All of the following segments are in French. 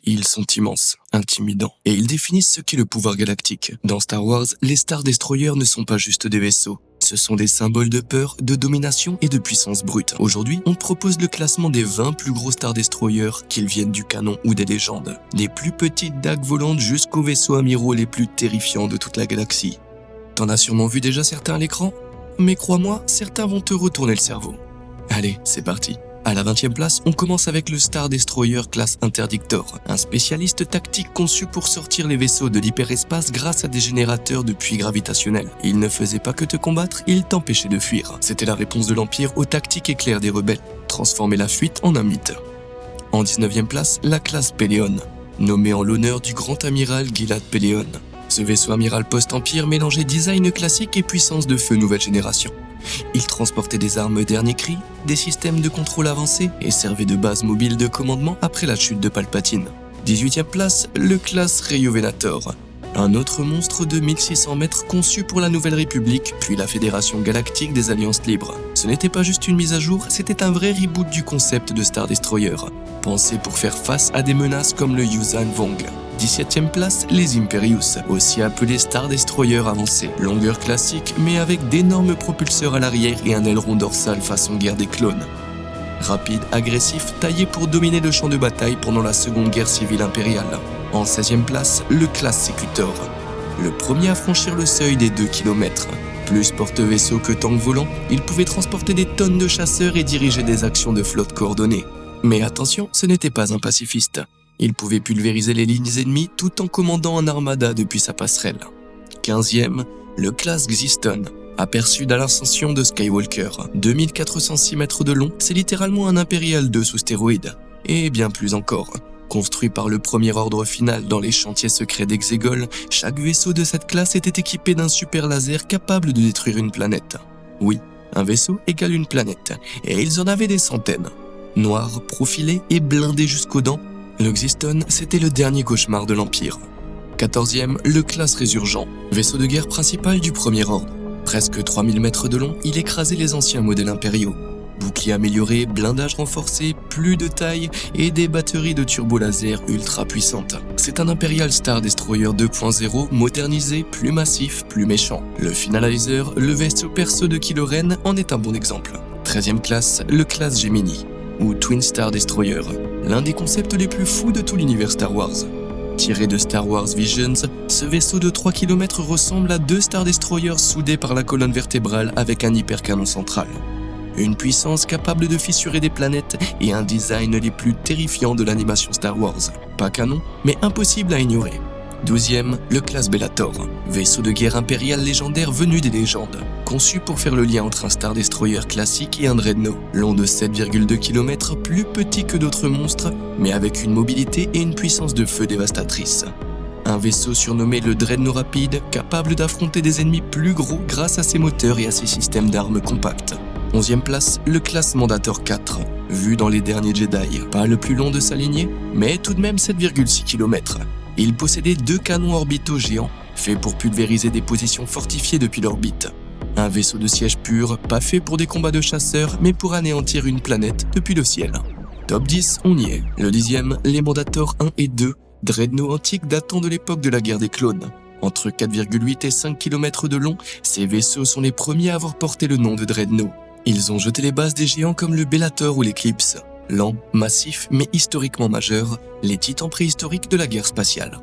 Ils sont immenses, intimidants, et ils définissent ce qu'est le pouvoir galactique. Dans Star Wars, les Star Destroyers ne sont pas juste des vaisseaux. Ce sont des symboles de peur, de domination et de puissance brute. Aujourd'hui, on te propose le classement des 20 plus gros Star Destroyers, qu'ils viennent du canon ou des légendes. Des plus petites dagues volantes jusqu'aux vaisseaux amiraux les plus terrifiants de toute la galaxie. T'en as sûrement vu déjà certains à l'écran? Mais crois-moi, certains vont te retourner le cerveau. Allez, c'est parti. À la 20e place, on commence avec le Star Destroyer classe Interdictor, un spécialiste tactique conçu pour sortir les vaisseaux de l'hyperespace grâce à des générateurs de puits gravitationnels. Il ne faisait pas que te combattre, il t'empêchait de fuir. C'était la réponse de l'Empire aux tactiques éclairs des rebelles, transformer la fuite en un mythe. En 19e place, la classe Peleon, nommée en l'honneur du grand amiral Gilad Peleon. Ce vaisseau amiral post-empire mélangeait design classique et puissance de feu nouvelle génération. Il transportait des armes dernier cri, des systèmes de contrôle avancés et servait de base mobile de commandement après la chute de Palpatine. 18e place, le classe Rejuvenator, un autre monstre de 1600 mètres conçu pour la Nouvelle République puis la Fédération Galactique des Alliances Libres. Ce n'était pas juste une mise à jour, c'était un vrai reboot du concept de Star Destroyer, pensé pour faire face à des menaces comme le Yuuzhan Vong. 17e place, les Imperius, aussi appelés Star Destroyer avancés. Longueur classique, mais avec d'énormes propulseurs à l'arrière et un aileron dorsal façon guerre des clones. Rapide, agressif, taillé pour dominer le champ de bataille pendant la Seconde Guerre civile impériale. En 16e place, le classe Secutor, le premier à franchir le seuil des 2 km. Plus porte-vaisseau que tank volant, il pouvait transporter des tonnes de chasseurs et diriger des actions de flotte coordonnées. Mais attention, ce n'était pas un pacifiste. Il pouvait pulvériser les lignes ennemies tout en commandant un armada depuis sa passerelle. 15e, le classe Xyston, aperçu à l'ascension de Skywalker. 2406 mètres de long, c'est littéralement un Impérial 2 sous stéroïdes. Et bien plus encore. Construit par le Premier Ordre final dans les chantiers secrets d'Exegol, chaque vaisseau de cette classe était équipé d'un super laser capable de détruire une planète. Oui, un vaisseau égale une planète, et ils en avaient des centaines. Noirs, profilés et blindés jusqu'aux dents, le Xyston, c'était le dernier cauchemar de l'Empire. 14e, le classe Résurgent, vaisseau de guerre principal du Premier Ordre. Presque 3000 mètres de long, il écrasait les anciens modèles impériaux. Bouclier amélioré, blindage renforcé, plus de taille et des batteries de turbolaser ultra puissantes. C'est un Imperial Star Destroyer 2.0 modernisé, plus massif, plus méchant. Le Finalizer, le vaisseau perso de Kylo Ren, en est un bon exemple. 13e classe, le classe Gemini, ou Twin Star Destroyer, l'un des concepts les plus fous de tout l'univers Star Wars. Tiré de Star Wars Visions, ce vaisseau de 3 km ressemble à 2 Star Destroyers soudés par la colonne vertébrale avec un hypercanon central. Une puissance capable de fissurer des planètes et un design les plus terrifiants de l'animation Star Wars. Pas canon, mais impossible à ignorer. 12e, le classe Bellator, vaisseau de guerre impérial légendaire venu des légendes, conçu pour faire le lien entre un Star Destroyer classique et un Dreadnought, long de 7,2 km, plus petit que d'autres monstres, mais avec une mobilité et une puissance de feu dévastatrice. Un vaisseau surnommé le Dreadnought rapide, capable d'affronter des ennemis plus gros grâce à ses moteurs et à ses systèmes d'armes compacts. 11e place, le classe Mandator 4, vu dans les derniers Jedi, pas le plus long de sa lignée, mais tout de même 7,6 km. Il possédait 2 canons orbitaux géants, faits pour pulvériser des positions fortifiées depuis l'orbite. Un vaisseau de siège pur, pas fait pour des combats de chasseurs, mais pour anéantir une planète depuis le ciel. Top 10, on y est. Le 10e, les Mandator 1 et 2, Dreadnought antiques datant de l'époque de la guerre des clones. Entre 4,8 et 5 km de long, ces vaisseaux sont les premiers à avoir porté le nom de Dreadnought. Ils ont jeté les bases des géants comme le Bellator ou l'Eclipse. Lents, massifs, mais historiquement majeurs, les titans préhistoriques de la guerre spatiale.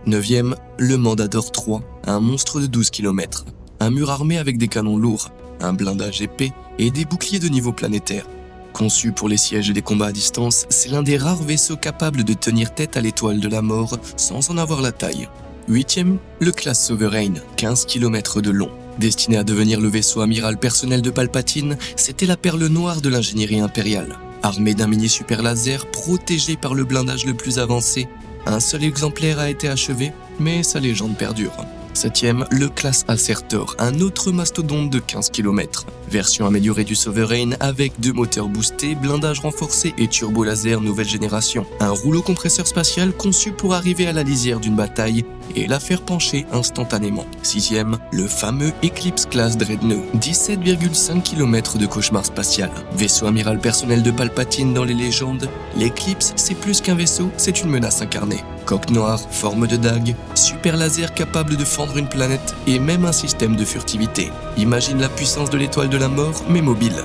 9e, le Mandador 3, un monstre de 12 km. Un mur armé avec des canons lourds, un blindage épais et des boucliers de niveau planétaire. Conçu pour les sièges et les combats à distance, c'est l'un des rares vaisseaux capables de tenir tête à l'étoile de la mort sans en avoir la taille. 8e, le classe Sovereign, 15 km de long. Destiné à devenir le vaisseau amiral personnel de Palpatine, c'était la perle noire de l'ingénierie impériale. Armé d'un mini super laser protégé par le blindage le plus avancé, un seul exemplaire a été achevé, mais sa légende perdure. 7e, le classe Acertor, un autre mastodonte de 15 km. Version améliorée du Sovereign avec 2 moteurs boostés, blindage renforcé et turbo laser nouvelle génération. Un rouleau compresseur spatial conçu pour arriver à la lisière d'une bataille et la faire pencher instantanément. 6e, le fameux Eclipse Class Dreadnought, 17,5 km de cauchemar spatial. Vaisseau amiral personnel de Palpatine dans les légendes, l'Eclipse c'est plus qu'un vaisseau, c'est une menace incarnée. Coque noire, forme de dague, super laser capable de fendre une planète et même un système de furtivité. Imagine la puissance de l'étoile de la mort, mais mobile.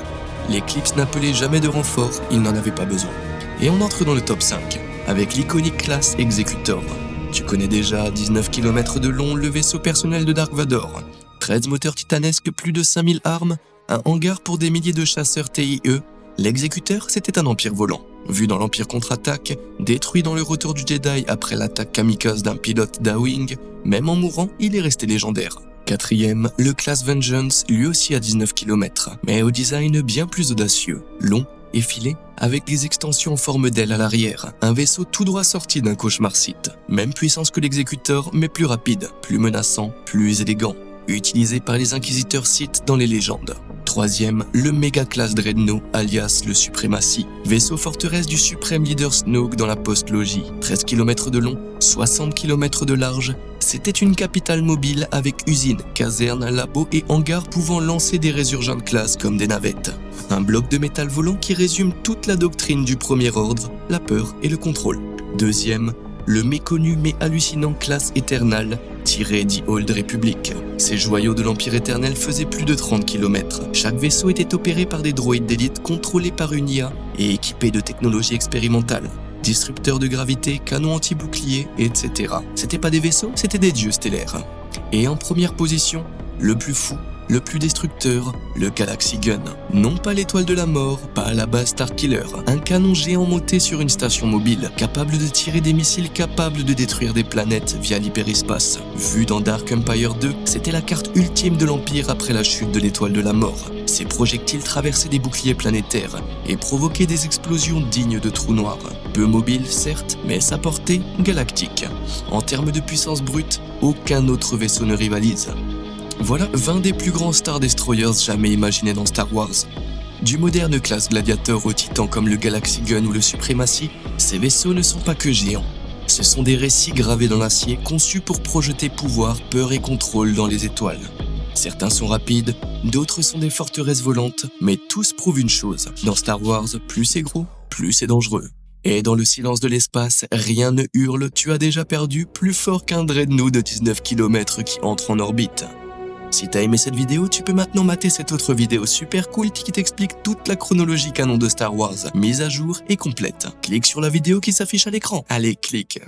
L'Eclipse n'appelait jamais de renfort, il n'en avait pas besoin. Et on entre dans le top 5, avec l'iconique classe Executor. Tu connais déjà 19 km de long, le vaisseau personnel de Dark Vador. 13 moteurs titanesques, plus de 5000 armes, un hangar pour des milliers de chasseurs TIE. L'Exécuteur, c'était un empire volant. Vu dans l'Empire contre-attaque, détruit dans le retour du Jedi après l'attaque kamikaze d'un pilote d'A-Wing, même en mourant, il est resté légendaire. 4e, le classe Vengeance, lui aussi à 19 km, mais au design bien plus audacieux, long, effilé, avec des extensions en forme d'aile à l'arrière, un vaisseau tout droit sorti d'un cauchemar Sith. Même puissance que l'Exécuteur, mais plus rapide, plus menaçant, plus élégant, utilisé par les inquisiteurs Sith dans les légendes. 3e, le méga classe Dreadnought, alias le Supremacy, vaisseau forteresse du suprême leader Snoke dans la post-logie. 13 km de long, 60 km de large, c'était une capitale mobile avec usines, casernes, labos et hangars pouvant lancer des résurgentes classes comme des navettes. Un bloc de métal volant qui résume toute la doctrine du Premier Ordre, la peur et le contrôle. 2e, le méconnu mais hallucinant classe Eternal, tiré dit Old Republic. Ces joyaux de l'Empire éternel faisaient plus de 30 km. Chaque vaisseau était opéré par des droïdes d'élite contrôlés par une IA et équipés de technologies expérimentales. Disrupteurs de gravité, canons anti-boucliers, etc. C'était pas des vaisseaux, c'était des dieux stellaires. Et en première position, le plus fou, le plus destructeur, le Galaxy Gun. Non pas l'étoile de la mort, pas la base Starkiller, un canon géant monté sur une station mobile, capable de tirer des missiles capables de détruire des planètes via l'hyperespace. Vu dans Dark Empire 2, c'était la carte ultime de l'Empire après la chute de l'étoile de la mort. Ces projectiles traversaient des boucliers planétaires et provoquaient des explosions dignes de trous noirs. Peu mobile certes, mais sa portée galactique. En termes de puissance brute, aucun autre vaisseau ne rivalise. Voilà 20 des plus grands Star Destroyers jamais imaginés dans Star Wars. Du moderne classe Gladiator aux titans comme le Galaxy Gun ou le Supremacy, ces vaisseaux ne sont pas que géants. Ce sont des récits gravés dans l'acier conçus pour projeter pouvoir, peur et contrôle dans les étoiles. Certains sont rapides, d'autres sont des forteresses volantes, mais tous prouvent une chose. Dans Star Wars, plus c'est gros, plus c'est dangereux. Et dans le silence de l'espace, rien ne hurle, tu as déjà perdu plus fort qu'un Dreadnought de 19 km qui entre en orbite. Si t'as aimé cette vidéo, tu peux maintenant mater cette autre vidéo super cool qui t'explique toute la chronologie canon de Star Wars, mise à jour et complète. Clique sur la vidéo qui s'affiche à l'écran. Allez, clique.